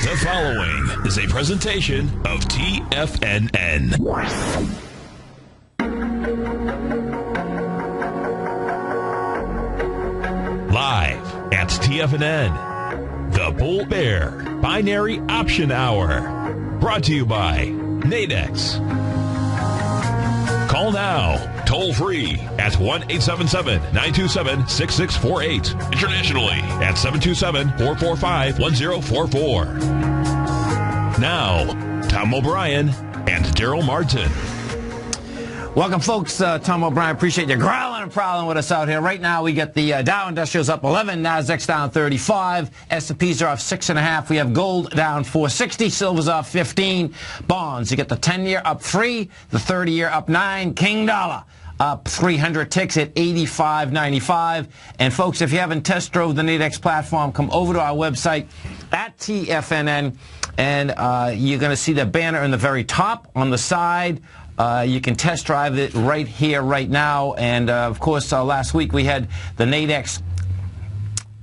The following is a presentation of TFNN. Live at TFNN, the Bull Bear Binary Option Hour. Brought to you by Nadex. Call now. Toll free at 1-877-927-6648. Internationally at 727-445-1044. Now, Tom O'Brien and Darrell Martin. Welcome, folks. Tom O'Brien, appreciate you growling and prowling with us out here. Right now, we get the Dow Industrials up 11, Nasdaq's down 35, S&Ps are off 6.5. We have gold down 460, silver's off 15. Bonds, you get the 10-year up 3, the 30-year up 9. King dollar up 300 ticks at 85.95. And folks, if you haven't test drove the Nadex platform, come over to our website at TFNN, and you're going to see the banner in the very top on the side. You can test drive it right here, right now. And, of course, last week we had the Nadex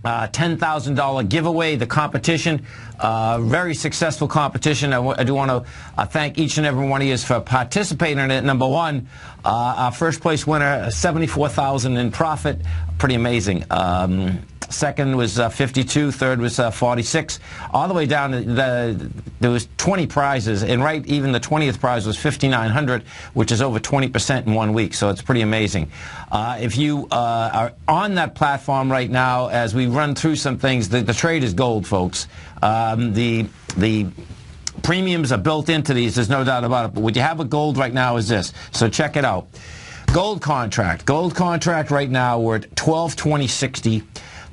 $10,000 giveaway, the competition. Very successful competition. I do want to thank each and every one of you for participating in it. Number one, our first place winner, $74,000 in profit. Pretty amazing. Second was 52, third was 46, all the way down to there was 20 prizes, and right even the 20th prize was 5,900, which is over 20% in 1 week, so it's pretty amazing. If you are on that platform right now, as we run through some things, the trade is gold, folks. The premiums are built into these, there's no doubt about it, but what you have with gold right now is this, so check it out. Gold contract right now, we're at 1220.60.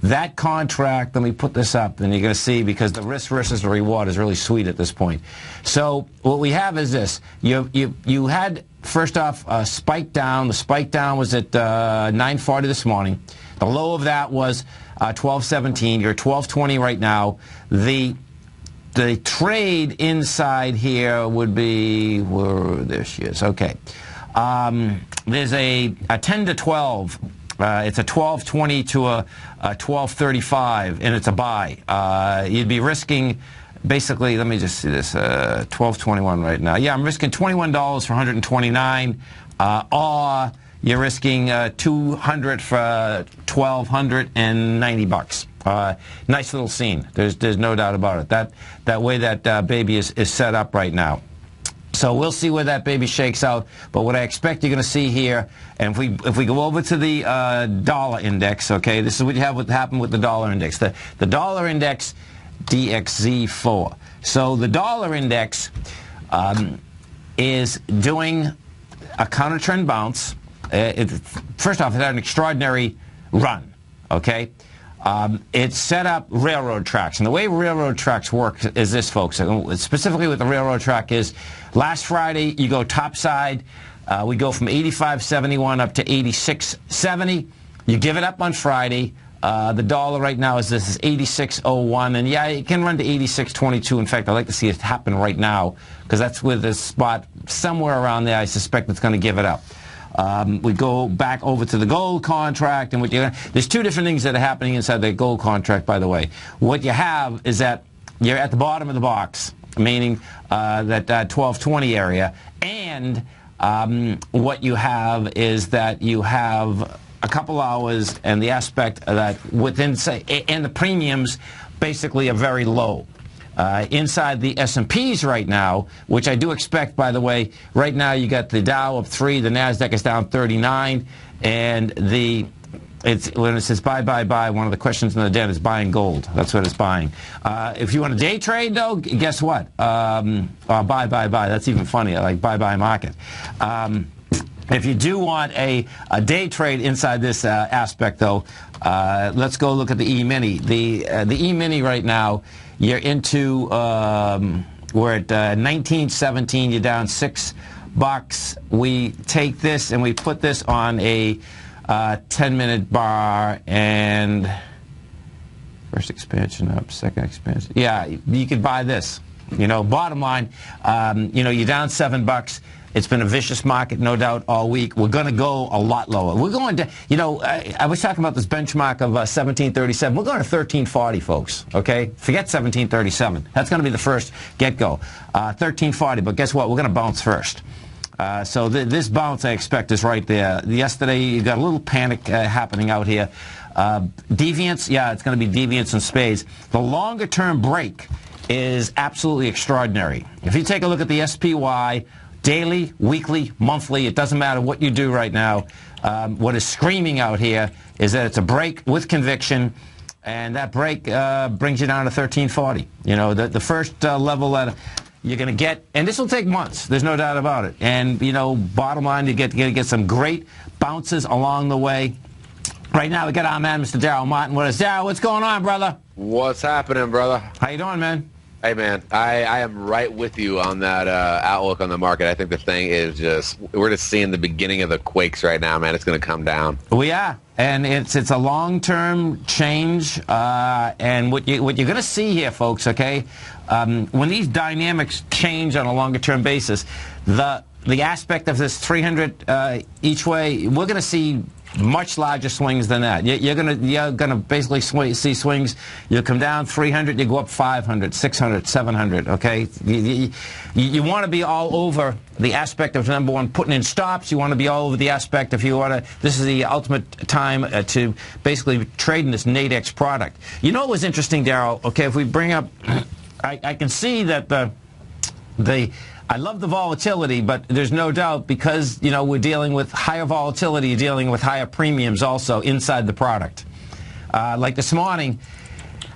That contract, let me put this up, and you're going to see, because the risk versus the reward is really sweet at this point. So what we have is this. You had, first off, a spike down. The spike down was at 9:40 this morning. The low of that was 12:17. You're at 12:20 right now. The trade inside here would be, there she is, okay. There's a 10 to 12. It's a 12.20 to a 12.35, and it's a buy. You'd be risking, basically, let me just see this, 12.21 right now. Yeah, I'm risking $21 for 129, or you're risking 200 for 1,290 bucks. Nice little scene. There's no doubt about it. That way that baby is set up right now. So we'll see where that baby shakes out. But what I expect you're going to see here, and if we go over to the dollar index, okay, this is what happened with the dollar index. The dollar index, DXZ4. So the dollar index is doing a counter trend bounce. First off, it had an extraordinary run, okay? It's set up railroad tracks. And the way railroad tracks work is this, folks. Specifically with the railroad track is, last Friday, you go topside. We go from 85.71 up to 86.70. You give it up on Friday. The dollar right now is 86.01. And, yeah, it can run to 86.22. In fact, I'd like to see it happen right now, because that's with the spot somewhere around there. I suspect it's going to give it up. We go back over to the gold contract, and there's two different things that are happening inside the gold contract, by the way. What you have is that you're at the bottom of the box, meaning that 1220 area, and what you have is that you have a couple hours, and the aspect that within, say, and the premiums basically are very low. Inside the S&Ps right now, which I do expect, by the way, right now you got the Dow up 3, the Nasdaq is down 39, and when it says buy, one of the questions in the den is buying gold. That's what it's buying. If you want a day trade, though, guess what? Buy. That's even funnier, like buy market. If you do want a day trade inside this aspect, though, let's go look at the E-mini. The E-mini right now, you're into, we're at 19.17, you're down $6. We take this and we put this on a 10-minute bar, and first expansion up, second expansion. Yeah, you could buy this. You know, bottom line, you're down $7. It's been a vicious market, no doubt, all week. We're going to go a lot lower. We're going to, I was talking about this benchmark of 1737. We're going to 1340, folks, okay? Forget 1737. That's going to be the first get-go. 1340, but guess what? We're going to bounce first. So this bounce, I expect, is right there. Yesterday, you got a little panic happening out here. Deviance, yeah, it's going to be deviance in spades. The longer-term break is absolutely extraordinary. If you take a look at the SPY, daily, weekly, monthly, it doesn't matter what you do right now. What is screaming out here is that it's a break with conviction, and that break brings you down to 1340. The first level that you're going to get, and this will take months, there's no doubt about it. And, bottom line, you're going to get some great bounces along the way. Right now, we got our man, Mr. Darrell Martin, with us. Darrell, what's going on, brother? What's happening, brother? How you doing, man? Hey, man, I am right with you on that outlook on the market. I think the thing is we're just seeing the beginning of the quakes right now, man. It's going to come down. We are, and it's a long-term change, and what you're going to see here, folks, okay, when these dynamics change on a longer-term basis, the aspect of this 300 each way, we're going to see much larger swings than that. You're gonna basically see swings. You'll come down 300, you go up 500, 600, 700. Okay, you want to be all over the aspect of, number one, putting in stops. You want to be all over the aspect if you want to. This is the ultimate time to basically trade in this Nadex product. What was interesting, Darrell? Okay, if we bring up, I can see that I love the volatility, but there's no doubt because, we're dealing with higher volatility, you're dealing with higher premiums also inside the product. Like this morning,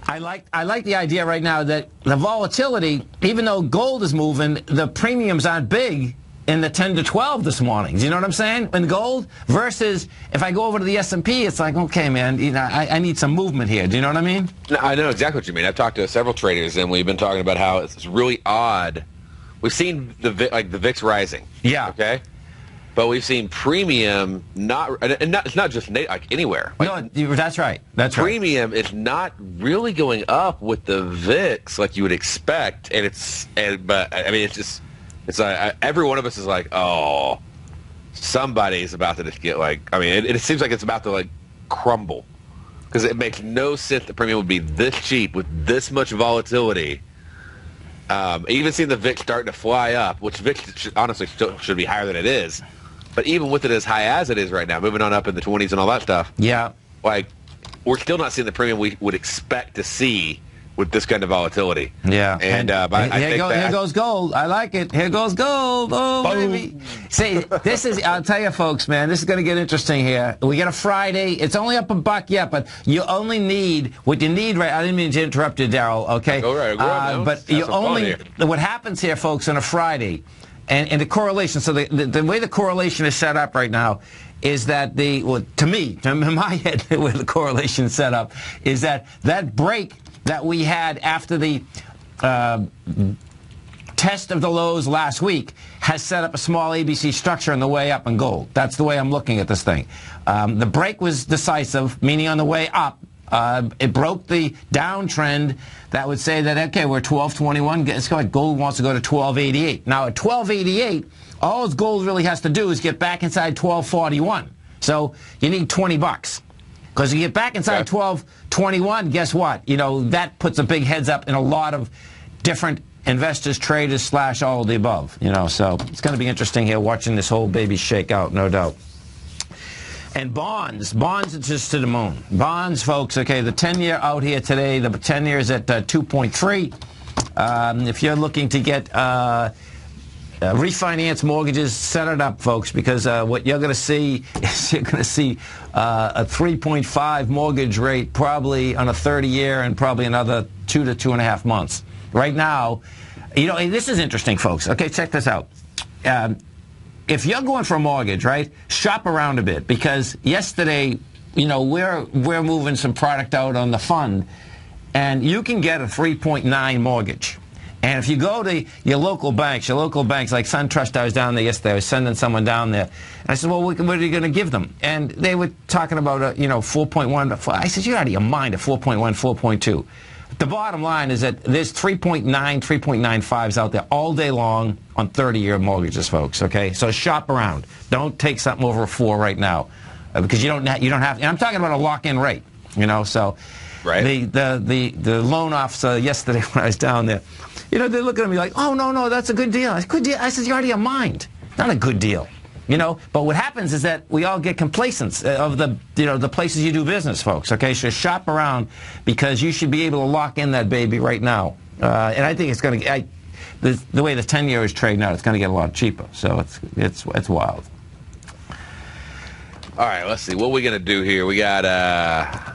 I like the idea right now that the volatility, even though gold is moving, the premiums aren't big in the 10 to 12 this morning. Do you know what I'm saying? In gold versus if I go over to the S&P, it's like, okay, man, I need some movement here. Do you know what I mean? No, I know exactly what you mean. I've talked to several traders, and we've been talking about how it's really odd. We've seen the VIX rising. Yeah. Okay. But we've seen premium it's not just anywhere. No, that's right. That's right. Premium is not really going up with the VIX like you would expect, but every one of us is like, oh, somebody's about to just get it seems like it's about to crumble because it makes no sense that premium would be this cheap with this much volatility. Even seeing the VIX starting to fly up, which VIX honestly still should be higher than it is, but even with it as high as it is right now, moving on up in the 20s and all that stuff, yeah, we're still not seeing the premium we would expect to see with this kind of volatility. Yeah. And here goes gold. I like it. Here goes gold. Oh, boom. Baby. See, I'll tell you, folks, man, this is going to get interesting here. We get a Friday. It's only up $1 yet, but you only need, what you need, right? I didn't mean to interrupt you, Darrell, okay? Go right. But you only, what happens here, folks, on a Friday, and the correlation, so the way the correlation is set up right now is that in my head, where the correlation is set up, is that break that we had after the test of the lows last week has set up a small ABC structure on the way up in gold. That's the way I'm looking at this thing. The break was decisive, meaning on the way up. It broke the downtrend that would say that, okay, we're 1221. It's like gold wants to go to 1288. Now, at 1288, all gold really has to do is get back inside 1241. So you need $20. Because you get back inside 1221, guess what? That puts a big heads up in a lot of different investors, traders, / all of the above. So it's going to be interesting here watching this whole baby shake out, no doubt. And bonds are just to the moon. Bonds, folks, okay, the 10-year out here today, the 10-year is at 2.3. If you're looking to get refinance mortgages, set it up, folks, because what you're going to see is a 3.5 mortgage rate probably on a 30-year and probably another 2 to 2.5 months. Right now, this is interesting, folks. Okay, check this out. If you're going for a mortgage, right, shop around a bit because yesterday, we're moving some product out on the fund, and you can get a 3.9 mortgage. And if you go to your local banks like SunTrust, I was down there yesterday, I was sending someone down there. And I said, well, what are you going to give them? And they were talking about, 4.1. I said, you're out of your mind at 4.1, 4.2. The bottom line is that there's 3.9, 3.95s out there all day long on 30-year mortgages, folks, okay? So shop around. Don't take something over a 4 right now because you don't have, and I'm talking about a lock-in rate, you know, so right. The loan officer yesterday when I was down there, you know, they're looking at me like, oh, no, that's a good deal. I said, good deal. I said, you're out of your mind. Not a good deal. You know, but what happens is that we all get complacent of the places you do business, folks. Okay, so shop around because you should be able to lock in that baby right now. And I think it's going to. The way the 10-year is trading out, it's going to get a lot cheaper. So it's wild. All right, let's see. What are we going to do here? We got.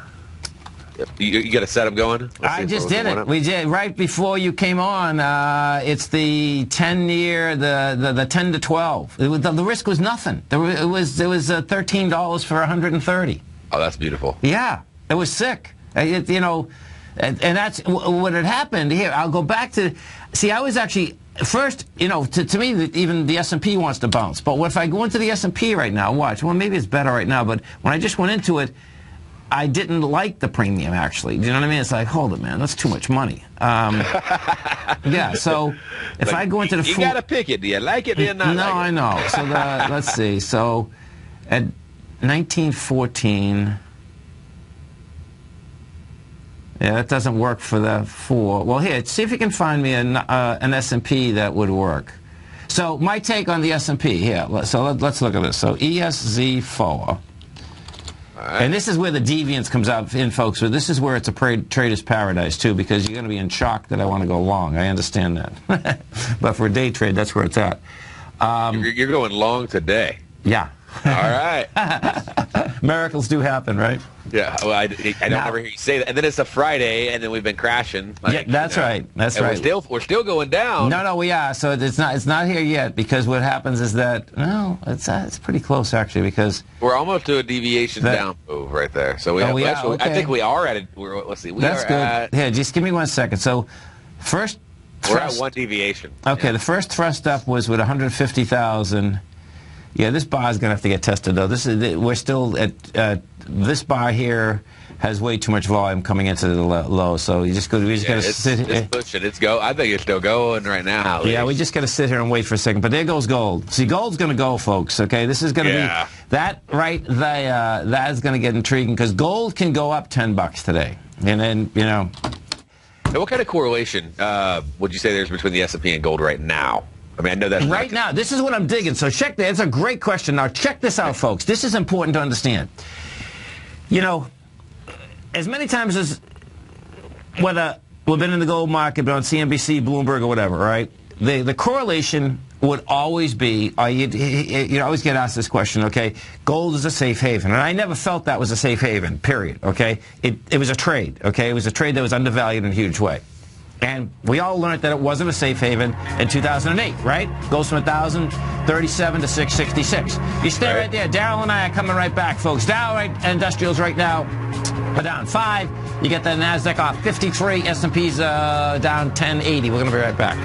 You got a setup going? I just did it. We did right before you came on. It's the 10-year, the 10 to 12. The risk was nothing. It was $13 for 130. Oh, that's beautiful. Yeah, it was sick. You know, and that's what had happened here. I'll go back to. See, I was actually first. You know, to me, even the S&P wants to bounce. But if I go into the S&P right now, watch. Well, maybe it's better right now. But when I just went into it, I didn't like the premium, actually. Do you know what I mean? It's like, hold it, man. That's too much money. Yeah, so if like, I go into the... You got to pick it. Do you like it? Do you not no, like it? I know. So let's see. So at 1914... Yeah, that doesn't work for the 4. Well, here, see if you can find me an S&P that would work. So my take on the S&P, here. So let's look at this. So ESZ4... Right. And this is where the deviance comes out in, folks. But this is where it's a trader's paradise, too, because you're going to be in shock that I want to go long. I understand that. But for a day trade, that's where it's at. You're going long today. Yeah. All right. Miracles do happen, right? Yeah. Well, I don't ever hear you say that. And then it's a Friday, and then we've been crashing. Like, yeah, that's right. That's and right. We're still going down. No, we are. So it's not here yet because what happens is that it's pretty close actually because we're almost to a deviation down move right there. So okay. I think we are at it. Let's see. That's good. Here, just give me 1 second. So first, we're at 1 deviation. Okay, yeah. The first thrust up was with 150,000. Yeah, this bar is going to have to get tested, though. We're still at this bar here has way too much volume coming into the low, so we just got to sit here. It's pushing. It's go. I think it's still going right now. Yeah, we just got to sit here and wait for a second. But there goes gold. See, gold's going to go, folks. Okay, this is going to be that right there. That is going to get intriguing because gold can go up $10 today, and then you know. Now, what kind of correlation would you say there's between the S&P and gold right now? I mean, I know that's right now. This is what I'm digging. So check that. It's a great question. Now check this out, folks. This is important to understand. You know, as many times as whether we've been in the gold market, but on CNBC, Bloomberg, or whatever, right? The correlation would always be. You always get asked this question. Okay, gold is a safe haven, and I never felt that was a safe haven. Period. Okay, it was a trade. Okay, it was a trade that was undervalued in a huge way. And we all learned that it wasn't a safe haven in 2008, right? Goes from 1,037 to 666. You stay right there. Darrell and I are coming right back, folks. Dow Industrials right now are down 5. You get the Nasdaq off 53. S&P's down 1080. We're going to be right back.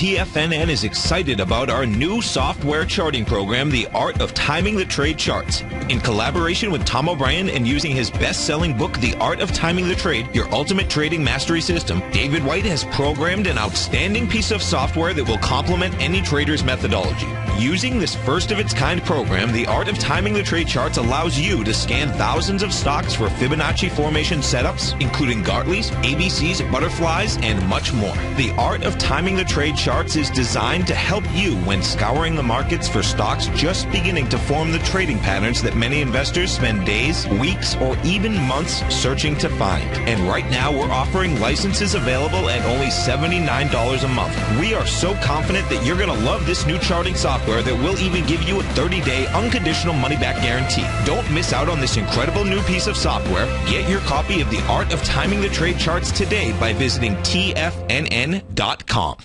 TFNN is excited about our new software charting program, The Art of Timing the Trade Charts. In collaboration with Tom O'Brien and using his best-selling book, The Art of Timing the Trade, Your Ultimate Trading Mastery System, David White has programmed an outstanding piece of software that will complement any trader's methodology. Using this first-of-its-kind program, The Art of Timing the Trade Charts allows you to scan thousands of stocks for Fibonacci formation setups, including Gartley's, ABCs, butterflies, and much more. The Art of Timing the Trade Charts is designed to help you when scouring the markets for stocks just beginning to form the trading patterns that many investors spend days, weeks, or even months searching to find. And right now, we're offering licenses available at only $79 a month. We are so confident that you're going to love this new charting software that will even give you a 30-day unconditional money-back guarantee. Don't miss out on this incredible new piece of software. Get your copy of The Art of Timing the Trade Charts today by visiting TFNN.com.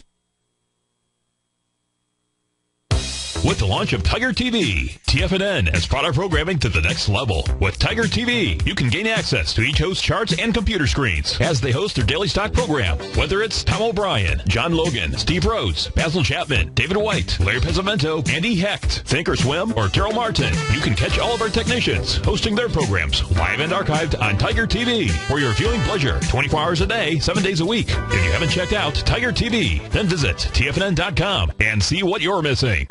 with the launch of Tiger TV. TFNN has brought our programming to the next level. With Tiger TV, you can gain access to each host's charts and computer screens as they host their daily stock program. Whether it's Tom O'Brien, John Logan, Steve Rhodes, Basil Chapman, David White, Larry Pesavento, Andy Hecht, Think or Swim, or Darrell Martin, you can catch all of our technicians hosting their programs live and archived on Tiger TV for your viewing pleasure 24 hours a day, 7 days a week. If you haven't checked out Tiger TV, then visit TFNN.com and see what you're missing.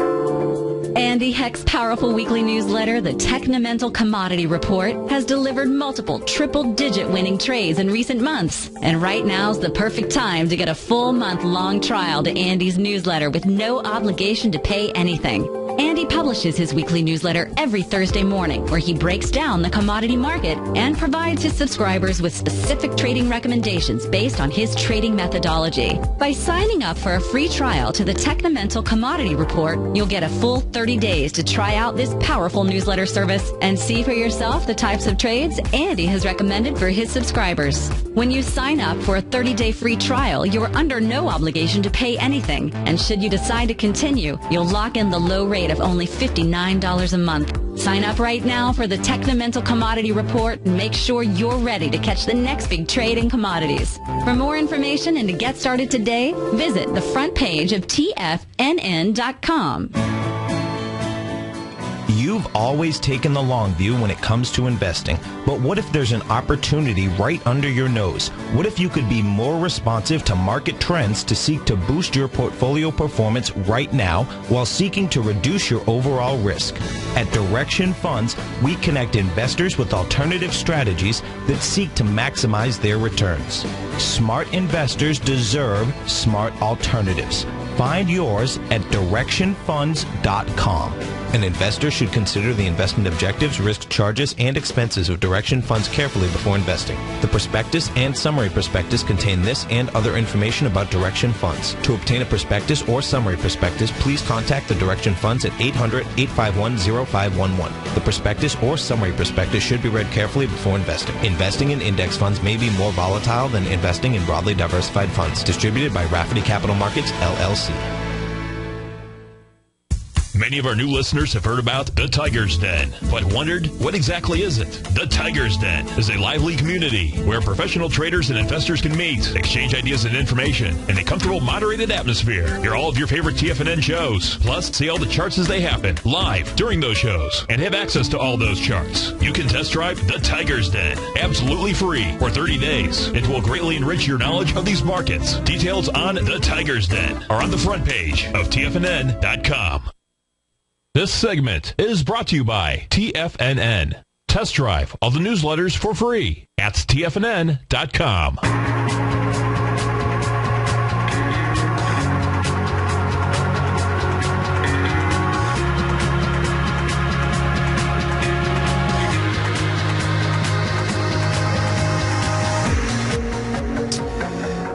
Andy Hecht's powerful weekly newsletter, the Technomental Commodity Report, has delivered multiple triple-digit winning trades in recent months. And right now's the perfect time to get a full month-long trial to Andy's newsletter with no obligation to pay anything. Andy publishes his weekly newsletter every Thursday morning, where he breaks down the commodity market and provides his subscribers with specific trading recommendations based on his trading methodology. By signing up for a free trial to the Technomental Commodity Report, you'll get a full 30 days to try out this powerful newsletter service and see for yourself the types of trades Andy has recommended for his subscribers. When you sign up for a 30-day free trial, you're under no obligation to pay anything. And should you decide to continue, you'll lock in the low rate of only $59 a month. Sign up right now for the Technomental Commodity Report and make sure you're ready to catch the next big trade in commodities. For more information and to get started today, visit the front page of TFNN.com. You've always taken the long view when it comes to investing, but what if there's an opportunity right under your nose? What if you could be more responsive to market trends to seek to boost your portfolio performance right now while seeking to reduce your overall risk? At Direction Funds, we connect investors with alternative strategies that seek to maximize their returns. Smart investors deserve smart alternatives. Find yours at directionfunds.com. An investor should consider the investment objectives, risk charges, and expenses of Direction Funds carefully before investing. The prospectus and summary prospectus contain this and other information about Direction Funds. To obtain a prospectus or summary prospectus, please contact the Direction Funds at 800-851-0511. The prospectus or summary prospectus should be read carefully before investing. Investing in index funds may be more volatile than investing in broadly diversified funds. Distributed by Rafferty Capital Markets, LLC. Many of our new listeners have heard about the Tiger's Den, but wondered, what exactly is it? The Tiger's Den is a lively community where professional traders and investors can meet, exchange ideas and information in a comfortable, moderated atmosphere. Hear all of your favorite TFNN shows, plus see all the charts as they happen, live during those shows, and have access to all those charts. You can test drive the Tiger's Den, absolutely free, for 30 days. It will greatly enrich your knowledge of these markets. Details on the Tiger's Den are on the front page of TFNN.com. This segment is brought to you by TFNN. Test drive all the newsletters for free at TFNN.com.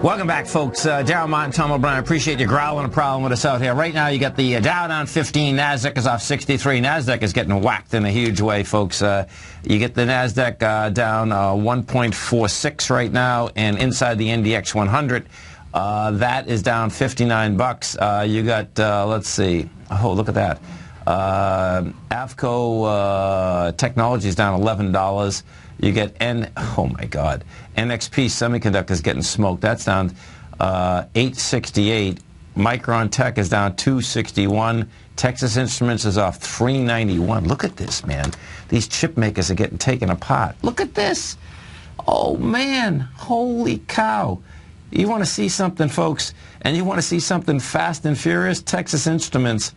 Welcome back, folks. Darrell Martin, Tom O'Brien. Appreciate you growling a problem with us out here. Right now, you got the Dow down 15. NASDAQ is off 63. NASDAQ is getting whacked in a huge way, folks. You get the NASDAQ down 1.46 right now, and inside the NDX 100, that is down 59 bucks. You got, let's see. Oh, look at that. Avco Technology is down $11. You get oh my God, NXP Semiconductors getting smoked. That's down 868. Micron Tech is down 261. Texas Instruments is off 391. Look at this, man. These chip makers are getting taken apart. Look at this. Oh man, holy cow. You want to see something, folks, and you want to see something fast and furious? Texas Instruments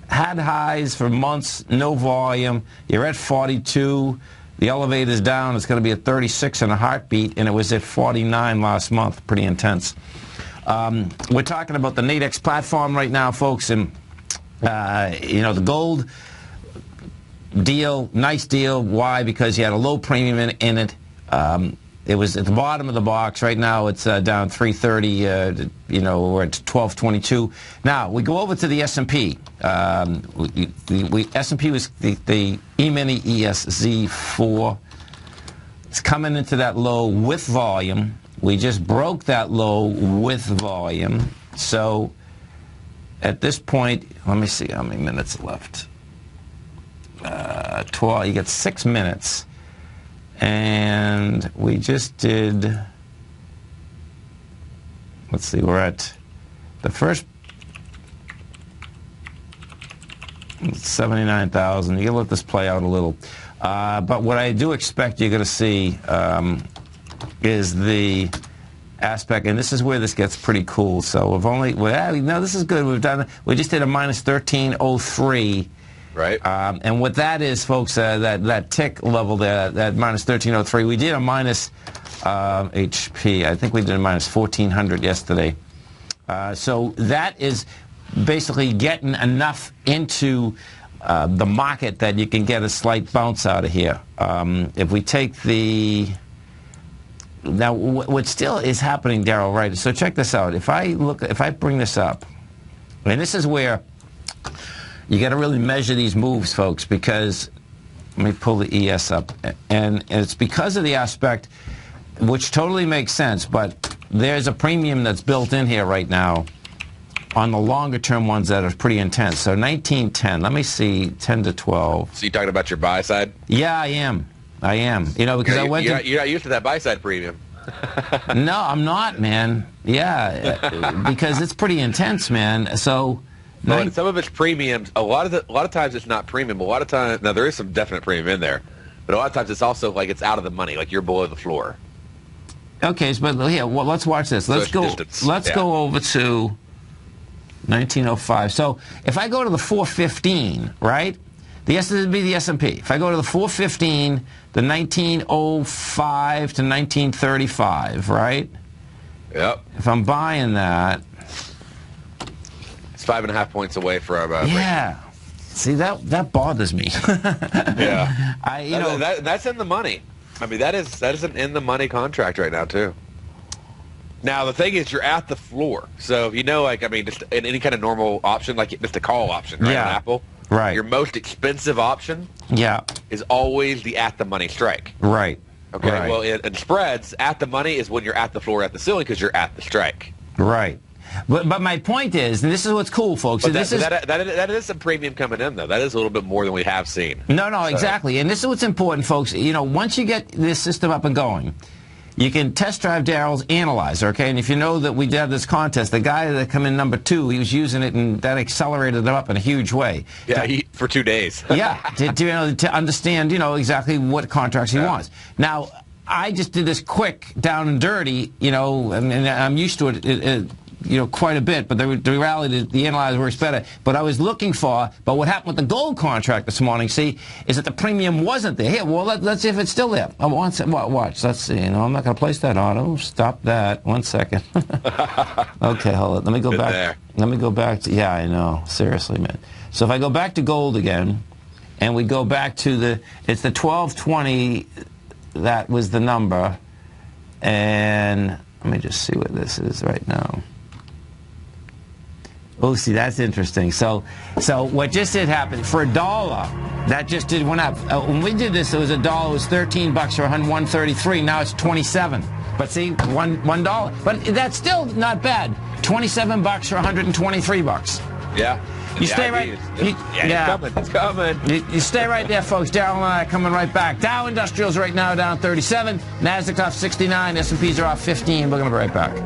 had highs for months, no volume. You're at 42. The elevator's down. It's going to be at 36 in a heartbeat, and it was at 49 last month. Pretty intense. We're talking about the Nadex platform right now, folks, and you know, the gold deal, nice deal. Why? Because you had a low premium in it. It was at the bottom of the box. Right now, it's down 330. You know, we're at 1222. Now we go over to the S&P. S&P was the E-mini ESZ4. It's coming into that low with volume. We just broke that low with volume. So at this point, let me see how many minutes left. 12. You get 6 minutes. And we just did, let's see, we're at the first 79,000. You can let this play out a little. But what I do expect you're going to see is the aspect, and this is where this gets pretty cool. So we've only, no, this is good. We just did a minus 1303. Right. And what that is, folks, that tick level there, that minus 1303, we did a minus HP. I think we did a minus 1400 yesterday. So that is basically getting enough into the market that you can get a slight bounce out of here. If we take the... Now, what still is happening, Darrell, right? So check this out. If I bring this up, and this is where you got to really measure these moves, folks, because let me pull the ES up, and it's because of the aspect, which totally makes sense, but there's a premium that's built in here right now on the longer term ones that are pretty intense. So 1910, let me see, 10 to 12. So you talking about your buy side? Yeah, I am. You know, because you're not used to that buy side premium. No, I'm not, man. Yeah, because it's pretty intense, man. So. Well, some of it's premiums. A lot of times it's not premium. A lot of times, now there is some definite premium in there, but a lot of times it's also like it's out of the money, like you're below the floor. Okay, but yeah, well, let's watch this. Let's go over to 1905. So if I go to the 415, right? This would be the S&P. If I go to the 415, the 1905 to 1935, right? Yep. If I'm buying that. It's 5.5 points away from. Yeah. See, that bothers me. Yeah. That's in the money. I mean, that is an in the money contract right now too. Now the thing is, you're at the floor. So just in any kind of normal option, like just a call option, right? Yeah. On Apple. Right. Your most expensive option. Yeah. Is always the at the money strike. Right. Okay. Right. Well, in spreads, at the money is when you're at the floor, at the ceiling, because you're at the strike. Right. But my point is, and this is what's cool, folks. But so that is some premium coming in, though. That is a little bit more than we have seen. No, exactly. And this is what's important, folks. You know, once you get this system up and going, you can test drive Darrell's analyzer, okay? And if you know that we did this contest, the guy that come in number 2, he was using it, and that accelerated it up in a huge way. Yeah, for 2 days. Yeah, to understand, exactly what contracts he wants. Now, I just did this quick, down and dirty, and I'm used to it quite a bit, but the reality, the analyzer works better. But I was looking for, but what happened with the gold contract this morning, see, is that the premium wasn't there. Here, well, let's see if it's still there. Watch, let's see. I'm not going to place that auto. Stop that. 1 second. Okay, hold it. Let me go back. There. Let me go back to, yeah, I know. Seriously, man. So if I go back to gold again, and we go back to it's the 1220, that was the number, and let me just see what this is right now. Oh, see, that's interesting. So what just did happen, for $1, that just went up. When we did this, it was $1. It was $13 or 133. Now it's 27. But see, $1. But that's still not bad. $27 or 123 bucks. Yeah. You stay right. It's coming. You stay right there, folks. Darrell and I are coming right back. Dow Industrials right now down 37. Nasdaq off 69. S&Ps are off 15. We're going to be right back.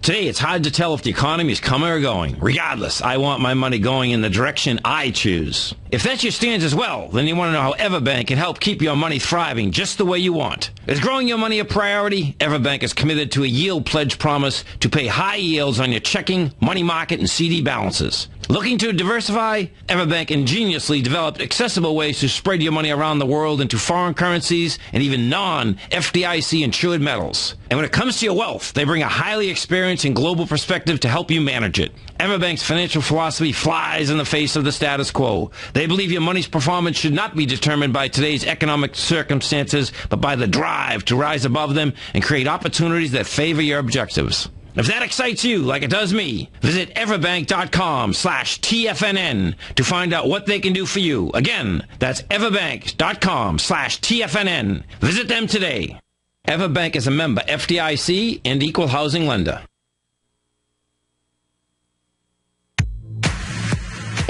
Today, it's hard to tell if the economy is coming or going. Regardless, I want my money going in the direction I choose. If that's your stance as well, then you want to know how EverBank can help keep your money thriving just the way you want. Is growing your money a priority? EverBank is committed to a yield pledge promise to pay high yields on your checking, money market, and CD balances. Looking to diversify? EverBank ingeniously developed accessible ways to spread your money around the world into foreign currencies and even non-FDIC insured metals. And when it comes to your wealth, they bring a highly experienced and global perspective to help you manage it. EverBank's financial philosophy flies in the face of the status quo. They believe your money's performance should not be determined by today's economic circumstances, but by the drive to rise above them and create opportunities that favor your objectives. If that excites you like it does me, visit everbank.com/TFNN to find out what they can do for you. Again, that's everbank.com/TFNN. Visit them today. EverBank is a member FDIC and equal housing lender.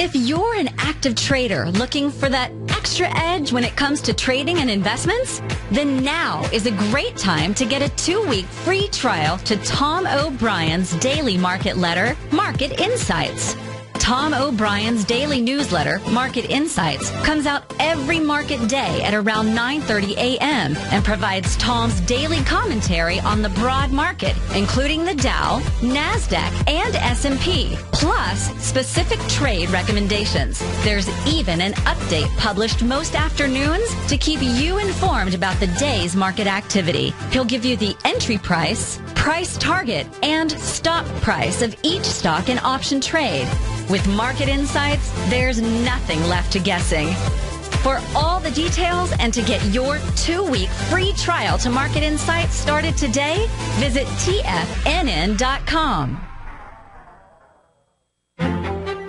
If you're an active trader looking for that extra edge when it comes to trading and investments, then now is a great time to get a 2-week free trial to Tom O'Brien's daily market letter, Market Insights. Tom O'Brien's daily newsletter, Market Insights, comes out every market day at around 9:30 a.m. and provides Tom's daily commentary on the broad market, including the Dow, Nasdaq, and S&P, plus specific trade recommendations. There's even an update published most afternoons to keep you informed about the day's market activity. He'll give you the entry price, price target, and stop price of each stock and option trade. With Market Insights, there's nothing left to guessing. For all the details and to get your 2-week free trial to Market Insights started today, visit TFNN.com.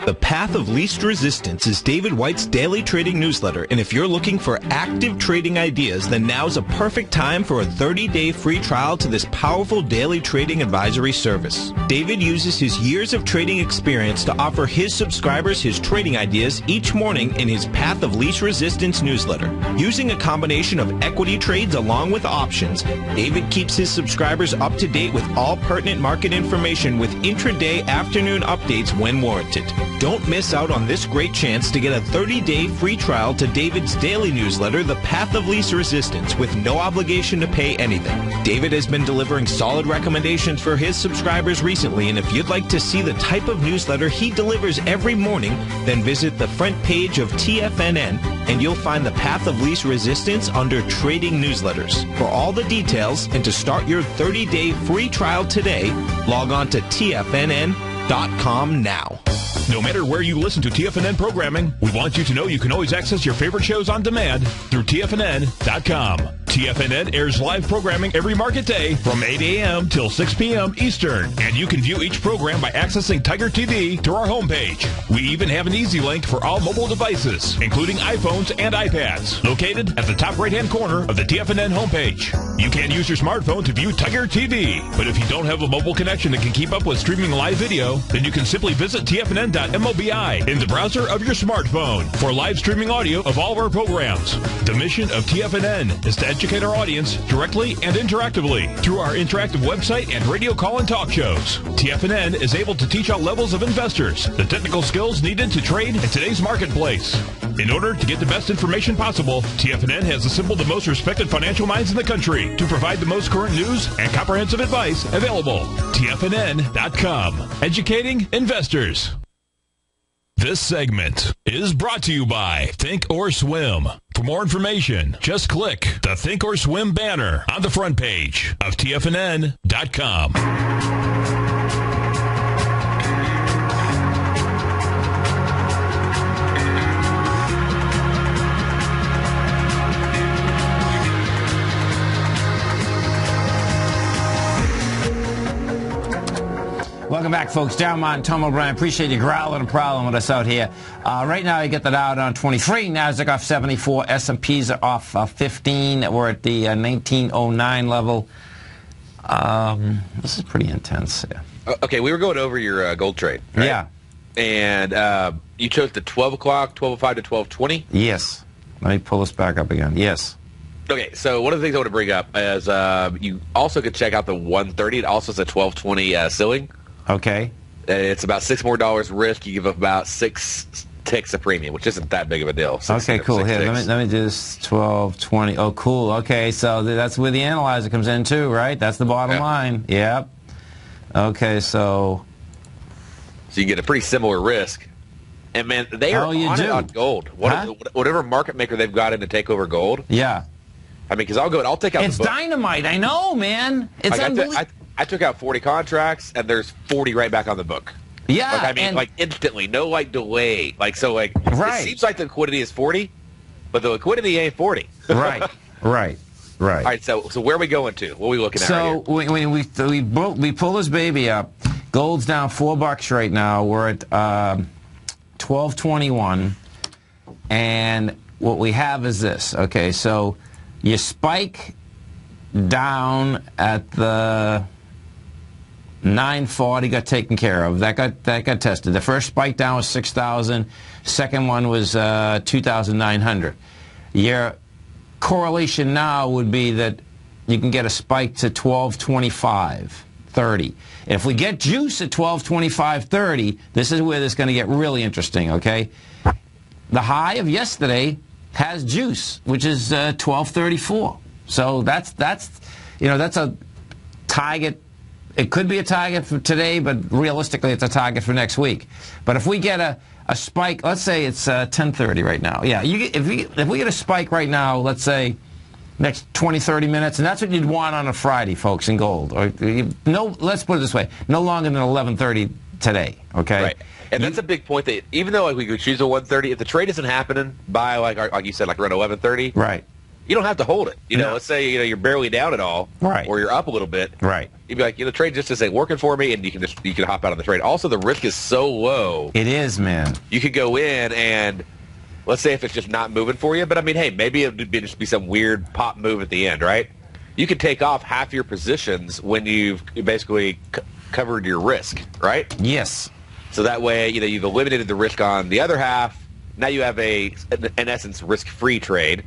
The Path of Least Resistance is David White's daily trading newsletter, and if you're looking for active trading ideas, then now's a perfect time for a 30-day free trial to this powerful daily trading advisory service. David uses his years of trading experience to offer his subscribers his trading ideas each morning in his Path of Least Resistance newsletter. Using a combination of equity trades along with options, David keeps his subscribers up to date with all pertinent market information with intraday afternoon updates when warranted. Don't miss out on this great chance to get a 30-day free trial to David's daily newsletter, The Path of Least Resistance, with no obligation to pay anything. David has been delivering solid recommendations for his subscribers recently, and if you'd like to see the type of newsletter he delivers every morning, then visit the front page of TFNN, and you'll find The Path of Least Resistance under Trading Newsletters. For all the details and to start your 30-day free trial today, log on to TFNN.com now. No matter where you listen to TFNN programming, we want you to know you can always access your favorite shows on demand through TFNN.com. TFNN airs live programming every market day from 8 a.m. till 6 p.m. Eastern, and you can view each program by accessing Tiger TV through our homepage. We even have an easy link for all mobile devices, including iPhones and iPads, located at the top right-hand corner of the TFNN homepage. You can use your smartphone to view Tiger TV, but if you don't have a mobile connection that can keep up with streaming live video, then you can simply visit TFNN.mobi in the browser of your smartphone for live streaming audio of all of our programs. The mission of TFNN is to educate our audience directly and interactively through our interactive website and radio call and talk shows. TFNN is able to teach all levels of investors the technical skills needed to trade in today's marketplace. In order to get the best information possible, TFNN has assembled the most respected financial minds in the country to provide the most current news and comprehensive advice available. TFNN.com. Educating investors. This segment is brought to you by Think or Swim. For more information, just click the Think or Swim banner on the front page of TFNN.com. Welcome back, folks. Darrell Martin, Tom O'Brien. Appreciate you growling and prowling with us out here. Right now, you get the Dow down 23, Nasdaq off 74, S&Ps are off 15. We're at the 1909 level. This is pretty intense. Yeah. Okay, we were going over your gold trade, right? Yeah. And you chose the 12 o'clock, 12:05 to 12:20? Yes. Let me pull this back up again. Yes. Okay, so one of the things I want to bring up is you also could check out the 130. It also has a 12:20 ceiling. Okay. It's about $6 more risk. You give up about 6 ticks of premium, which isn't that big of a deal. Okay, cool. Here, let me do this 12:20. Oh, cool. Okay, so that's where the analyzer comes in too, right? That's the bottom line. Yep. Okay, so you get a pretty similar risk. And man, they are on it on gold. Whatever market maker they've got in to take over gold. Yeah. I mean, because I'll take out. It's the book. Dynamite. I know, man. It's unbelievable. I took out 40 contracts, and there's 40 right back on the book. Yeah. Like, I mean, like instantly, no like delay. Like so, like right. It seems like the liquidity is 40, but the liquidity ain't 40. Right. Right. All right. So where are we going to? What are we looking at? So right we pull this baby up. Gold's down $4 right now. We're at 1221, and what we have is this. Okay, so you spike down at the 940 got taken care of. That got tested. The first spike down was 6,000. Second one was 2,900. Your correlation now would be that you can get a spike to 1225.30. And if we get juice at 1225.30, this is where this is going to get really interesting, okay? The high of yesterday has juice, which is 1234. So that's a target. It could be a target for today, but realistically it's a target for next week. But if we get a spike, let's say it's 10:30 right now. Yeah, if we get a spike right now, let's say next 20, 30 minutes, and that's what you'd want on a Friday, folks, in gold. Or let's put it this way, no longer than 11:30 today, okay? Right. And that's a big point that even though we could choose a 1:30, if the trade isn't happening by, like you said, like around 11:30, right, you don't have to hold it. Let's say you're barely down at all, right, or you're up a little bit, right. You'd be like, the trade just isn't working for me, and you can hop out of the trade. Also, the risk is so low. It is, man. You could go in and let's say if it's just not moving for you, but I mean, hey, maybe it would just be some weird pop move at the end, right? You could take off half your positions when you've basically covered your risk, right? Yes. So that way, you've eliminated the risk on the other half. Now you have in essence, risk-free trade,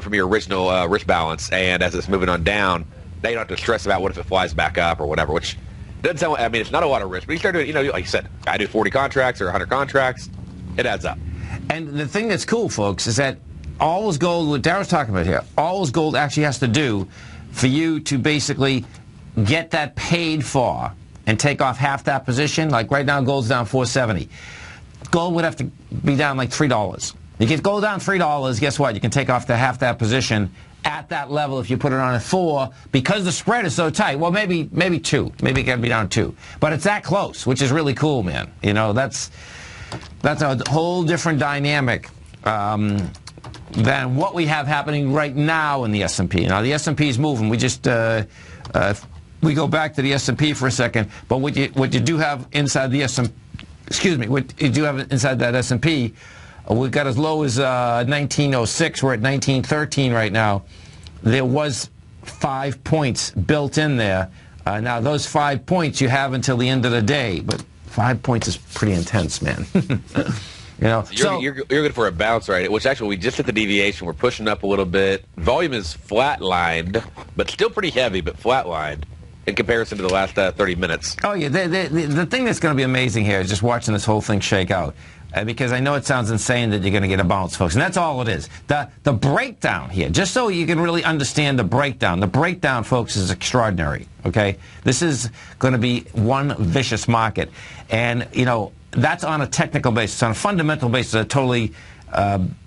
from your original risk balance. And as it's moving on down, now you don't have to stress about what if it flies back up or whatever, which doesn't sound, I mean, it's not a lot of risk. But you start doing, like you said, I do 40 contracts or 100 contracts, it adds up. And the thing that's cool, folks, is that all this gold, what Darrell's talking about here, all this gold actually has to do for you to basically get that paid for and take off half that position. Like right now, gold's down 470. Gold would have to be down like $3. You get gold down $3, guess what? You can take off half that position at that level if you put it on at 4 because the spread is so tight. Well, maybe 2. Maybe it can be down 2. But it's that close, which is really cool, man. That's a whole different dynamic than what we have happening right now in the S&P. Now, the S&P is moving. We just we go back to the S&P for a second, but what you do have inside the S&P, what you do have inside that S&P, we've got as low as 1906. We're at 1913 right now. There was 5 points built in there. Now, those 5 points you have until the end of the day, but 5 points is pretty intense, man. You're good for a bounce, right? Which actually, we just hit the deviation. We're pushing up a little bit. Volume is flatlined, but still pretty heavy, but flatlined in comparison to the last 30 minutes. Oh, yeah. The thing that's going to be amazing here is just watching this whole thing shake out. Because I know it sounds insane that you're going to get a bounce, folks. And that's all it is. The breakdown here, just so you can really understand the breakdown, folks, is extraordinary, okay? This is going to be one vicious market. And, that's on a technical basis. On a fundamental basis, it totally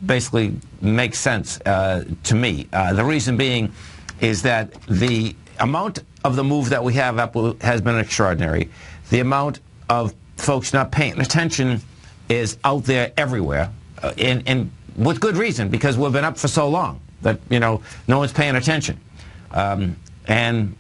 basically makes sense to me. The reason being is that the amount of the move that we have up has been extraordinary. The amount of folks not paying attention is out there everywhere, and with good reason, because we've been up for so long that, no one's paying attention. And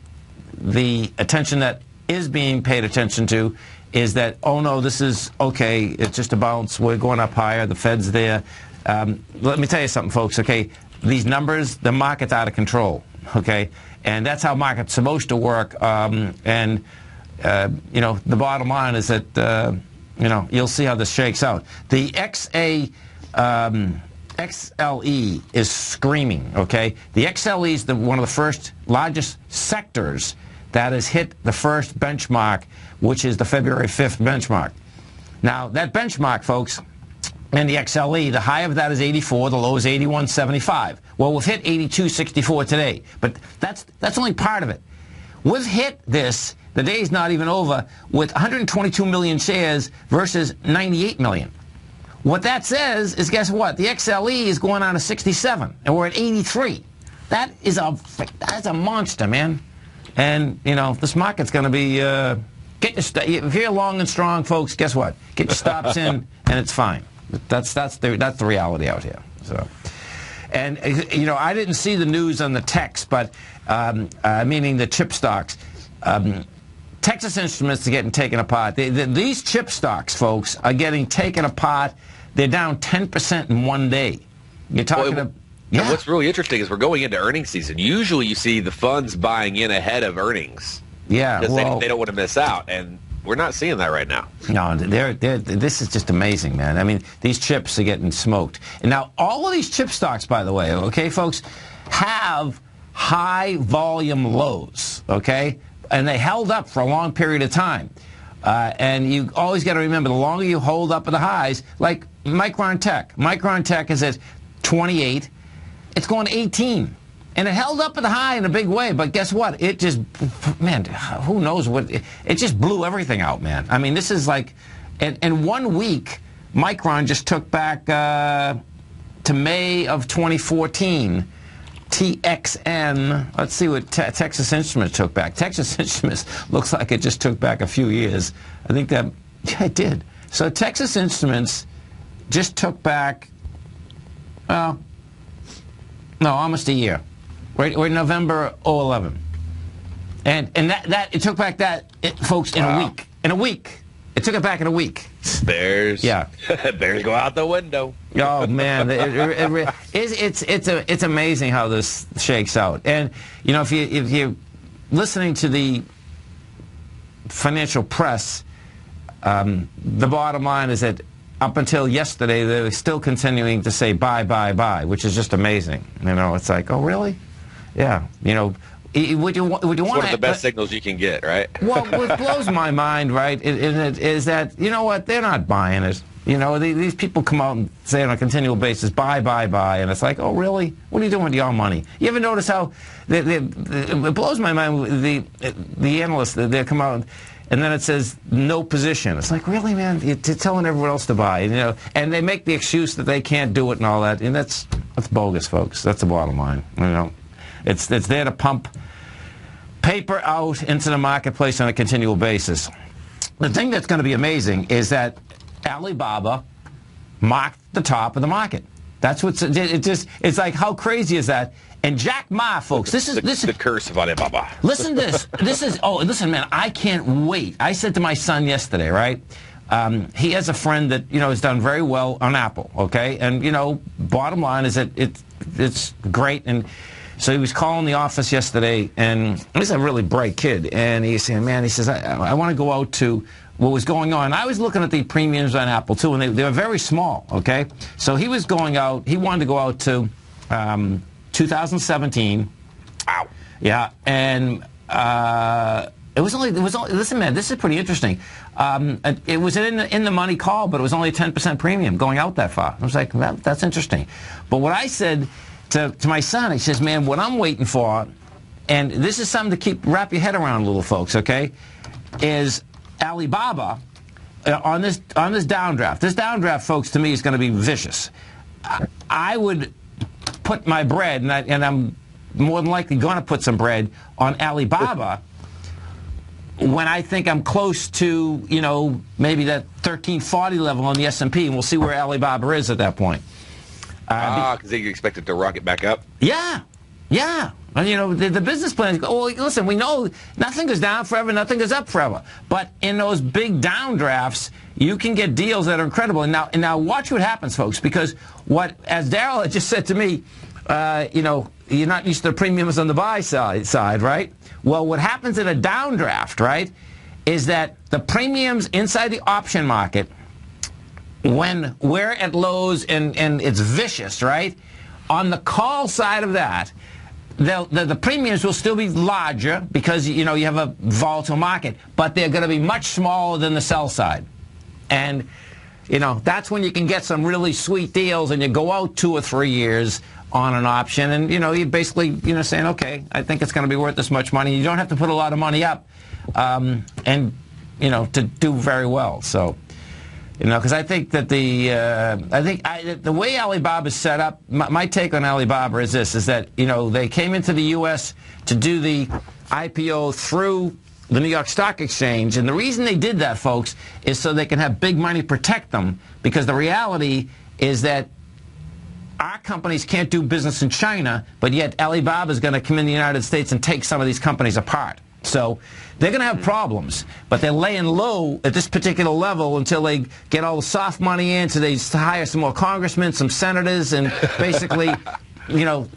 the attention that is being paid attention to is that, oh, no, this is okay, it's just a bounce, we're going up higher, the Fed's there. Let me tell you something, folks, okay? These numbers, the market's out of control, okay? And that's how market's supposed to work. The bottom line is that, you'll see how this shakes out. The XLE is screaming, okay? The XLE is one of the first largest sectors that has hit the first benchmark, which is the February 5th benchmark. Now, that benchmark, folks, and the XLE, the high of that is 84, the low is 81.75. Well, we've hit 82.64 today, but that's only part of it. We've hit this, the day's not even over, with 122 million shares versus 98 million. What that says is, guess what? The XLE is going on to 67, and we're at 83. That's a monster, man. And, this market's going to be, if you're long and strong, folks, guess what? Get your stops in, and it's fine. That's the reality out here. So, and I didn't see the news on the techs, but meaning the chip stocks. Texas Instruments are getting taken apart. These chip stocks, folks, are getting taken apart. They're down 10% in one day. You're talking about. Yeah. And what's really interesting is we're going into earnings season. Usually you see the funds buying in ahead of earnings. Yeah, because well, they don't want to miss out, and we're not seeing that right now. No, this is just amazing, man. I mean, these chips are getting smoked. And now, all of these chip stocks, by the way, okay, folks, have high volume lows, okay? And they held up for a long period of time. And you always got to remember, the longer you hold up at the highs, like Micron Tech. Micron Tech is at 28. It's going to 18. And it held up at the high in a big way, but guess what? It just, man, who knows what, it just blew everything out, man. I mean, this is like, in 1 week, Micron just took back to May of 2014. TXN, let's see what Texas Instruments took back. Texas Instruments looks like it just took back a few years. I think that, yeah, it did. So Texas Instruments just took back, well, no, almost a year. We're in November 2011. And that it took back that, folks, in a week. In a week. It took it back in a week. Bears. Yeah. Bears go out the window. Oh, man. It's amazing how this shakes out. And, you know, if you're listening to the financial press, the bottom line is that up until yesterday, they were still continuing to say buy, buy, buy, which is just amazing. You know, it's like, oh, really? Yeah. You know, would you want It's one of the best signals you can get, right? Well, what blows my mind, right, is that, you know what, they're not buying it. You know, these people come out and say on a continual basis, buy, buy, buy, and it's like, oh, really? What are you doing with your money? You ever notice how it blows my mind, the analysts, they come out and then it says no position. It's like, really, man? You're telling everyone else to buy, you know? And they make the excuse that they can't do it and all that, and that's bogus, folks. That's the bottom line, you know? It's there to pump paper out into the marketplace on a continual basis. The thing that's going to be amazing is that Alibaba marked the top of the market. That's what's it's like, how crazy is that? And Jack Ma, folks, this is the curse of Alibaba. Listen to this. Listen, man, I can't wait. I said to my son yesterday, right? He has a friend that, you know, has done very well on Apple, okay? And, you know, bottom line is that it's great. And so he was calling the office yesterday, and he's a really bright kid. And he's saying, man, he says, I want to go out to what was going on. I was looking at the premiums on Apple, too, and they were very small, okay? So he was going out. He wanted to go out to 2017. Wow. Yeah, and it was only, listen, man, this is pretty interesting. It was in the money call, but it was only a 10% premium going out that far. I was like, that's interesting. But what I said to my son, he says, man, what I'm waiting for, and this is something to wrap your head around, little folks, okay, is Alibaba on this downdraft. This downdraft, folks, to me is going to be vicious. I would put my bread, and I'm more than likely going to put some bread on Alibaba when I think I'm close to, you know, maybe that 1340 level on the S&P, and we'll see where Alibaba is at that point. Because you expect it to rocket back up? Yeah, yeah. And, you know, the business plan is, well, listen, we know nothing goes down forever, nothing goes up forever. But in those big downdrafts, you can get deals that are incredible. And now watch what happens, folks, because as Darrell had just said to me, you know, you're not used to the premiums on the buy side, right? Well, what happens in a downdraft, right, is that the premiums inside the option market, when we're at lows and it's vicious, right, on the call side of that, the premiums will still be larger because, you know, you have a volatile market, but they're going to be much smaller than the sell side. And, you know, that's when you can get some really sweet deals, and you go out 2 or 3 years on an option, and, you know, you basically, you know, saying, okay, I think it's going to be worth this much money. You don't have to put a lot of money up, and, you know, to do very well. So, you know, because I think that the way Alibaba is set up, my take on Alibaba is this, is that, you know, they came into the U.S. to do the IPO through the New York Stock Exchange, and the reason they did that, folks, is so they can have big money protect them, because the reality is that our companies can't do business in China, but yet Alibaba is going to come in the United States and take some of these companies apart. So they're going to have problems, but they're laying low at this particular level until they get all the soft money in, so they hire some more congressmen, some senators, and basically, you know,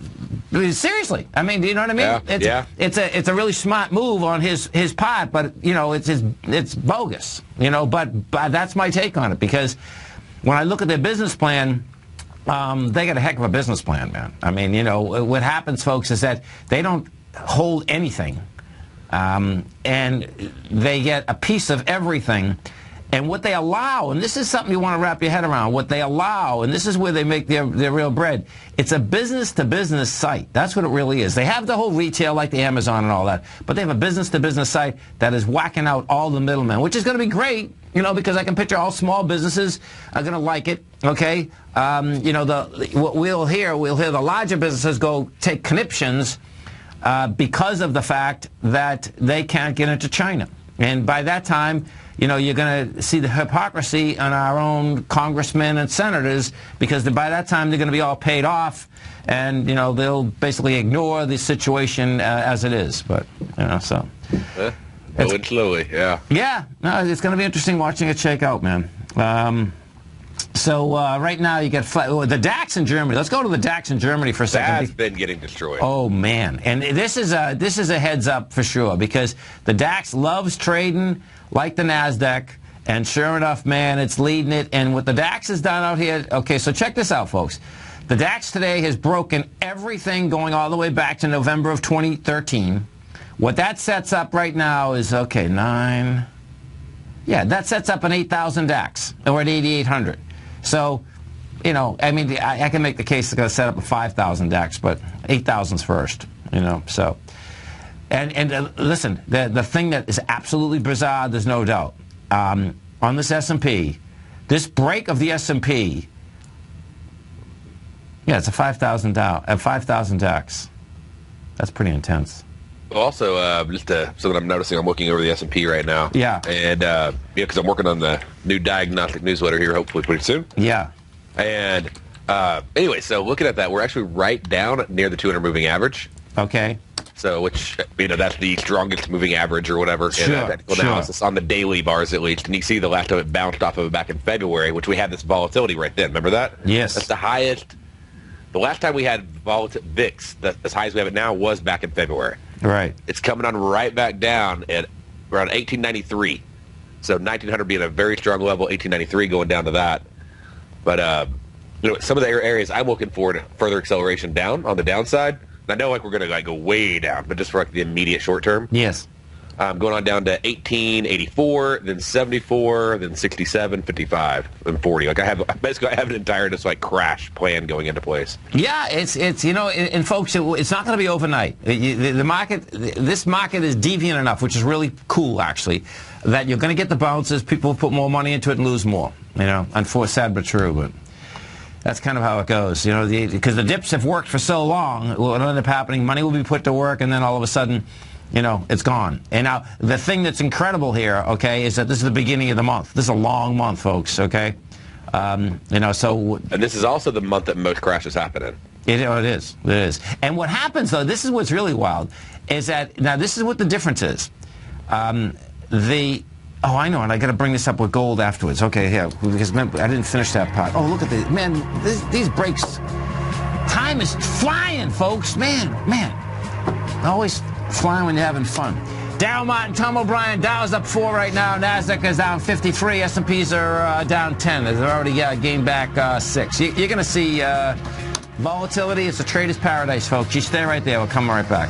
seriously. I mean, do you know what I mean? Yeah, It's a really smart move on his part, but it's bogus. But that's my take on it, because when I look at their business plan, they got a heck of a business plan, man. I mean, what happens, folks, is that they don't hold anything, and they get a piece of everything. And what they allow, and this is something you want to wrap your head around, what they allow, and this is where they make their real bread, it's a business-to-business site. That's what it really is. They have the whole retail like the Amazon and all that, but they have a business-to-business site that is whacking out all the middlemen, which is going to be great, because I can picture all small businesses are going to like it, okay? What we'll hear the larger businesses go take conniptions because of the fact that they can't get into China. And by that time, you're going to see the hypocrisy on our own congressmen and senators, because by that time they're going to be all paid off, and they'll basically ignore the situation as it is. But so going slowly, yeah. Yeah, no, it's going to be interesting watching it shake out, man. So right now you get the DAX in Germany. Let's go to the DAX in Germany for a second. That's been getting destroyed. Oh man, and this is a heads up for sure, because the DAX loves trading like the Nasdaq, and sure enough, man, it's leading it. And what the DAX has done out here, okay, so check this out, folks. The DAX today has broken everything going all the way back to November of 2013. What that sets up right now is, okay, 9. Yeah, that sets up an 8,000 DAX, or at 8,800. So, I mean, I can make the case it's going to set up a 5,000 DAX, but 8,000's first, so. And listen, the thing that is absolutely bizarre, there's no doubt, on this S&P, this break of the S&P, yeah, it's a 5,000 DAX. That's pretty intense. Also, just something I'm noticing, I'm looking over the S&P right now. Yeah. And, because I'm working on the new diagnostic newsletter here, hopefully pretty soon. Yeah. And, anyway, so looking at that, we're actually right down near the 200 moving average. Okay. So, which, that's the strongest moving average or whatever in technical analysis on the daily bars, at least. And you see the last time it bounced off of it back in February, which we had this volatility right then. Remember that? Yes. That's the highest. The last time we had VIX, as high as we have it now, was back in February. Right. It's coming on right back down at around 1893. So 1900 being a very strong level, 1893 going down to that. But some of the areas I'm looking for to further acceleration down on the downside. I know we're going to go way down, but just for the immediate short term. Yes. Going on down to 1884, then 74, then 67, 55, and 40. I have an entire crash plan going into place. Yeah, it's and folks, it's not going to be overnight. The market, this market is deviant enough, which is really cool actually, that you're going to get the bounces. People will put more money into it and lose more. Unfortunately, sad but true, but. That's kind of how it goes, because the dips have worked for so long. What will end up happening, money will be put to work, and then all of a sudden, it's gone. And now, the thing that's incredible here, okay, is that this is the beginning of the month. This is a long month, folks, okay? So... And this is also the month that most crashes happen in. It is. It is. And what happens, though, this is what's really wild, is that, now this is what the difference is. Oh, I know, and I got to bring this up with gold afterwards. Okay, yeah, because remember, I didn't finish that part. Oh, look at this. Man, these breaks, time is flying, folks. Man. Always flying when you're having fun. Darrell Martin, Tom O'Brien, Dow's up 4 right now. Nasdaq is down 53. S&Ps are down 10. They've already gained back 6. You're going to see volatility. It's a trader's paradise, folks. You stay right there. We'll come right back.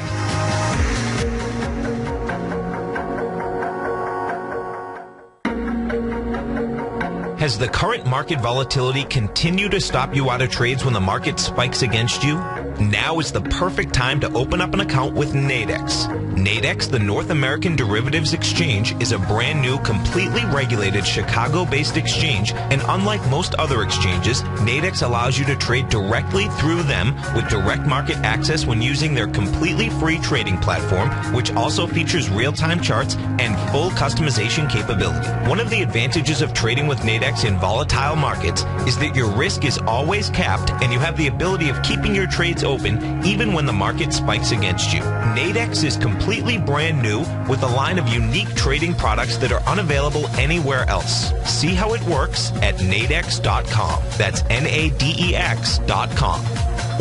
Has the current market volatility continued to stop you out of trades when the market spikes against you? Now is the perfect time to open up an account with Nadex. Nadex, the North American Derivatives Exchange, is a brand new, completely regulated Chicago-based exchange, and unlike most other exchanges, Nadex allows you to trade directly through them with direct market access when using their completely free trading platform, which also features real-time charts and full customization capability. One of the advantages of trading with Nadex in volatile markets is that your risk is always capped and you have the ability of keeping your trades open even when the market spikes against you. Nadex is completely brand new with a line of unique trading products that are unavailable anywhere else. See how it works at nadex.com. That's Nadex.com.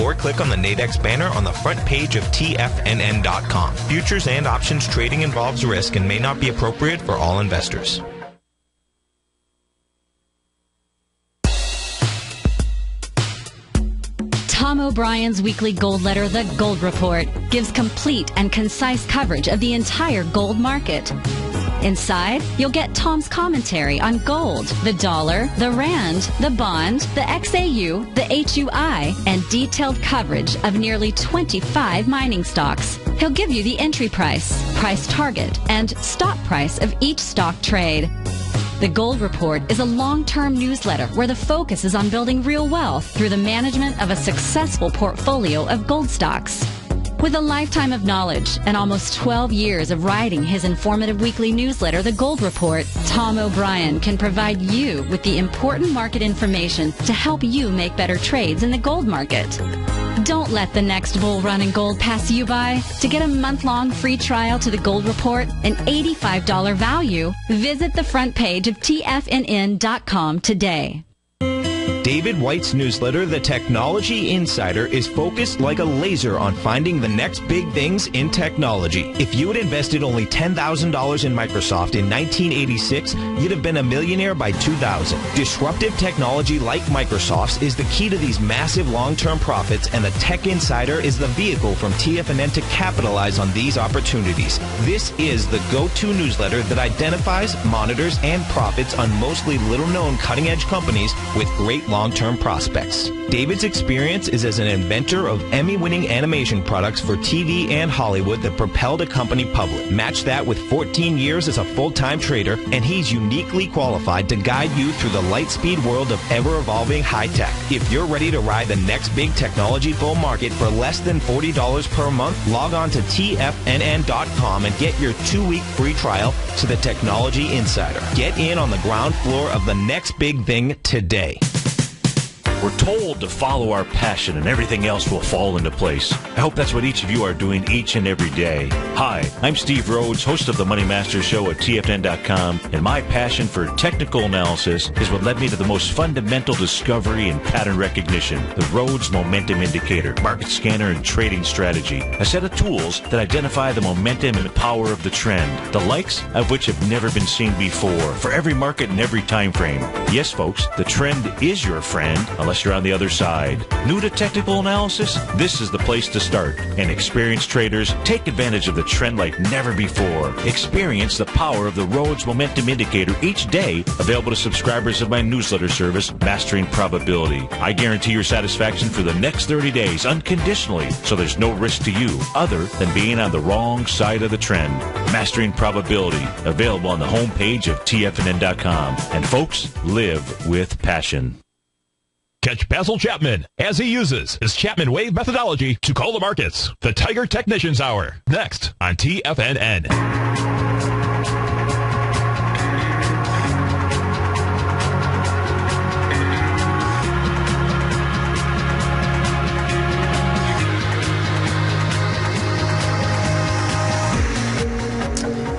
or click on the Nadex banner on the front page of TFNN.com. Futures and options trading involves risk and may not be appropriate for all investors. Tom O'Brien's weekly gold letter, The Gold Report, gives complete and concise coverage of the entire gold market. Inside, you'll get Tom's commentary on gold, the dollar, the rand, the bond, the XAU, the HUI, and detailed coverage of nearly 25 mining stocks. He'll give you the entry price, price target, and stop price of each stock trade. The Gold Report is a long-term newsletter where the focus is on building real wealth through the management of a successful portfolio of gold stocks. With a lifetime of knowledge and almost 12 years of writing his informative weekly newsletter, The Gold Report, Tom O'Brien can provide you with the important market information to help you make better trades in the gold market. Don't let the next bull run in gold pass you by. To get a month-long free trial to The Gold Report, an $85 value, visit the front page of TFNN.com today. David White's newsletter, The Technology Insider, is focused like a laser on finding the next big things in technology. If you had invested only $10,000 in Microsoft in 1986, you'd have been a millionaire by 2000. Disruptive technology like Microsoft's is the key to these massive long-term profits, and the Tech Insider is the vehicle from TFNN to capitalize on these opportunities. This is the go-to newsletter that identifies, monitors, and profits on mostly little-known cutting-edge companies with great long-term prospects. David's experience is as an inventor of Emmy-winning animation products for TV and Hollywood that propelled a company public. Match that with 14 years as a full-time trader, and he's uniquely qualified to guide you through the light-speed world of ever-evolving high-tech. If you're ready to ride the next big technology bull market for less than $40 per month, log on to TFNN.com and get your 2-week free trial to the Technology Insider. Get in on the ground floor of the next big thing today. We're told to follow our passion and everything else will fall into place. I hope that's what each of you are doing each and every day. Hi, I'm Steve Rhodes, host of the Money Master Show at TFNN.com, and my passion for technical analysis is what led me to the most fundamental discovery in pattern recognition, the Rhodes Momentum Indicator, market scanner, and trading strategy, a set of tools that identify the momentum and power of the trend, the likes of which have never been seen before, for every market and every time frame. Yes, folks, the trend is your friend, unless you're on the other side. New to technical analysis? This is the place to start. And experienced traders, take advantage of the trend like never before. Experience the power of the Rhodes Momentum Indicator each day, available to subscribers of my newsletter service, Mastering Probability. I guarantee your satisfaction for the next 30 days unconditionally, so there's no risk to you other than being on the wrong side of the trend. Mastering Probability, available on the homepage of TFNN.com. And folks, live with passion. Catch Basil Chapman as he uses his Chapman Wave methodology to call the markets. The Tiger Technicians Hour, next on TFNN.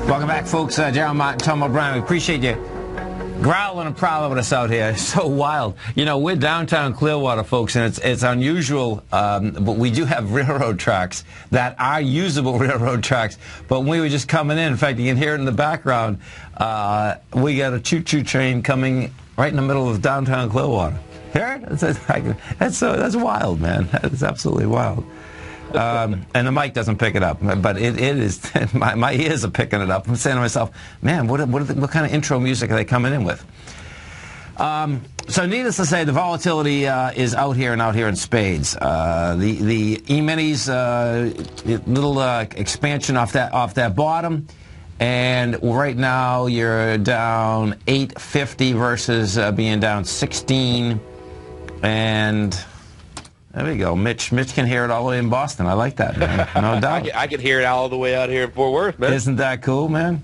Welcome back, folks. Darrell Martin, Tom O'Brien. We appreciate you growling and prowling with us out here. It's so wild. You know, we're downtown Clearwater, folks, and it's unusual, but we do have railroad tracks that are usable railroad tracks. But when we were just coming in fact, you can hear it in the background, we got a choo-choo train coming right in the middle of downtown Clearwater. Hear it? That's wild, man. That's absolutely wild. And the mic doesn't pick it up, but it is. My ears are picking it up. I'm saying to myself, man, what kind of intro music are they coming in with? So needless to say, the volatility is out here in spades. The E-minis, little expansion off that bottom, and right now you're down 850 versus being down 16, and there we go. Mitch can hear it all the way in Boston. I like that, man. No doubt. I can hear it all the way out here in Fort Worth, man. Isn't that cool, man?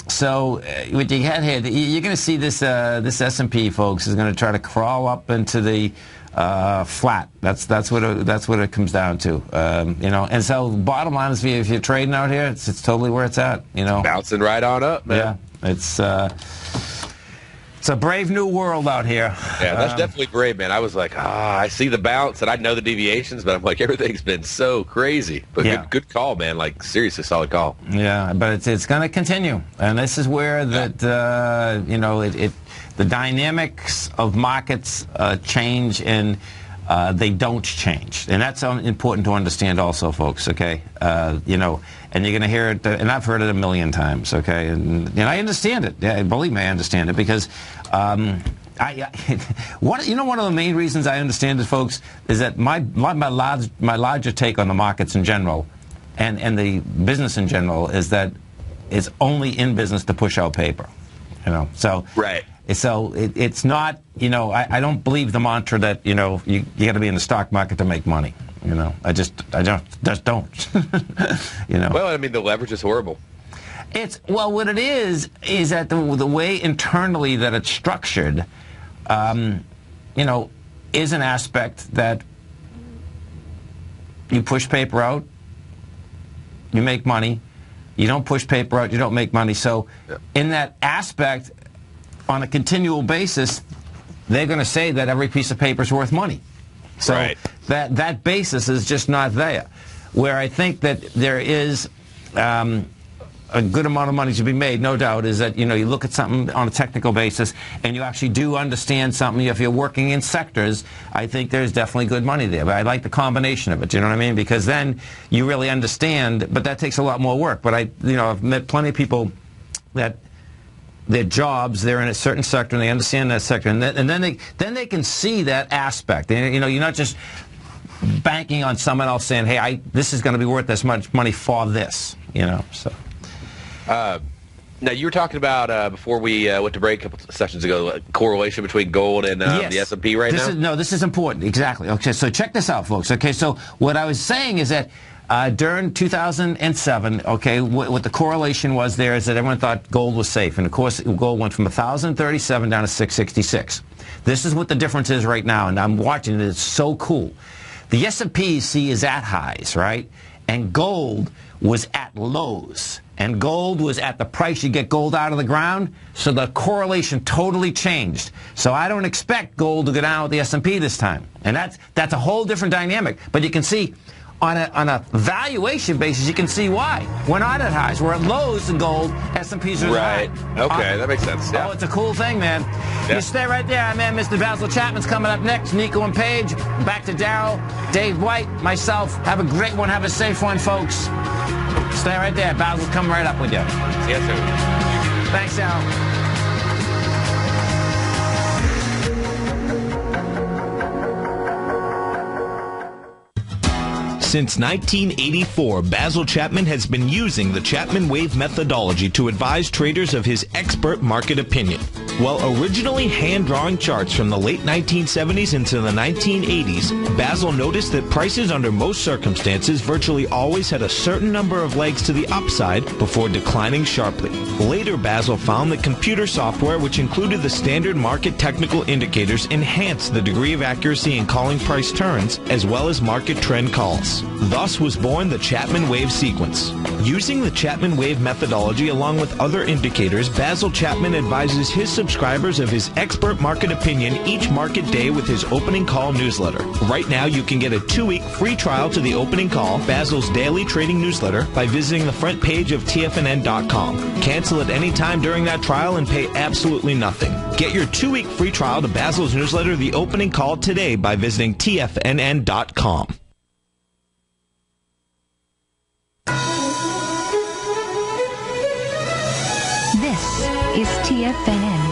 So what you had here, you're going to see this S&P, folks, is going to try to crawl up into the flat. That's what it comes down to. You know. And so bottom line is, if you're trading out here, it's totally where it's at. You know, bouncing right on up, man. Yeah, it's. It's a brave new world out here. Yeah, that's definitely brave, man. I was like, I see the bounce, and I know the deviations, but I'm like, everything's been so crazy. But good call, man. Like, seriously, solid call. Yeah, but it's going to continue. And this is where that, you know, the dynamics of markets change, and they don't change. And that's important to understand also, folks, okay? You know, and you're going to hear it, and I've heard it a million times, okay? And I understand it. Yeah, believe me, I understand it, because one of the main reasons I understand it, folks, is that my larger take on the markets in general and the business in general is that it's only in business to push out paper, you know? So, right. So it's not, you know, I don't believe the mantra that, you know, you got to be in the stock market to make money. You know, I just don't. You know. Well, I mean, the leverage is horrible. What it is that the way internally that it's structured, you know, is an aspect that you push paper out, you make money. You don't push paper out, you don't make money. So in that aspect, on a continual basis, they're going to say that every piece of paper is worth money. So that basis is just not there. Where I think that there is a good amount of money to be made, no doubt, is that, you know, you look at something on a technical basis and you actually do understand something. If you're working in sectors, I think there's definitely good money there. But I like the combination of it, you know what I mean? Because then you really understand, but that takes a lot more work. But I've met plenty of people that their jobs, they're in a certain sector and they understand that sector, and then they can see that aspect. And, you know, you're not just banking on someone else saying, hey, this is going to be worth this much money for this, you know. So now you were talking about before we went to break a couple sessions ago, correlation between gold and the S&P now. This is important. Exactly. Okay, so check this out, folks. Okay, so what I was saying is that during 2007, okay, what the correlation was there is that everyone thought gold was safe. And, of course, gold went from 1,037 down to 666. This is what the difference is right now, and I'm watching it. It's so cool. The S&P, see, is at highs, right? And gold was at lows. And gold was at the price you get gold out of the ground, so the correlation totally changed. So I don't expect gold to go down with the S&P this time. And that's a whole different dynamic. But you can see, on a valuation basis, you can see why. We're not at highs. We're at lows in gold. S&P's are right. high. Okay, that makes sense. Yeah. Oh, it's a cool thing, man. Yeah. You stay right there, man. Mr. Basil Chapman's coming up next. Nico and Paige. Back to Darrell, Dave White, myself. Have a great one. Have a safe one, folks. Stay right there. Basil's coming right up with you. Yes, sir. Thanks, Darrell. Since 1984, Basil Chapman has been using the Chapman Wave methodology to advise traders of his expert market opinion. While originally hand-drawing charts from the late 1970s into the 1980s, Basil noticed that prices under most circumstances virtually always had a certain number of legs to the upside before declining sharply. Later, Basil found that computer software, which included the standard market technical indicators, enhanced the degree of accuracy in calling price turns, as well as market trend calls. Thus was born the Chapman Wave sequence. Using the Chapman Wave methodology along with other indicators, Basil Chapman advises his subscribers of his expert market opinion each market day with his opening call newsletter. Right now, you can get a 2-week free trial to the opening call, Basil's daily trading newsletter, by visiting the front page of TFNN.com. Cancel at any time during that trial and pay absolutely nothing. Get your 2-week free trial to Basil's newsletter, The Opening Call, today by visiting TFNN.com. This is TFNN.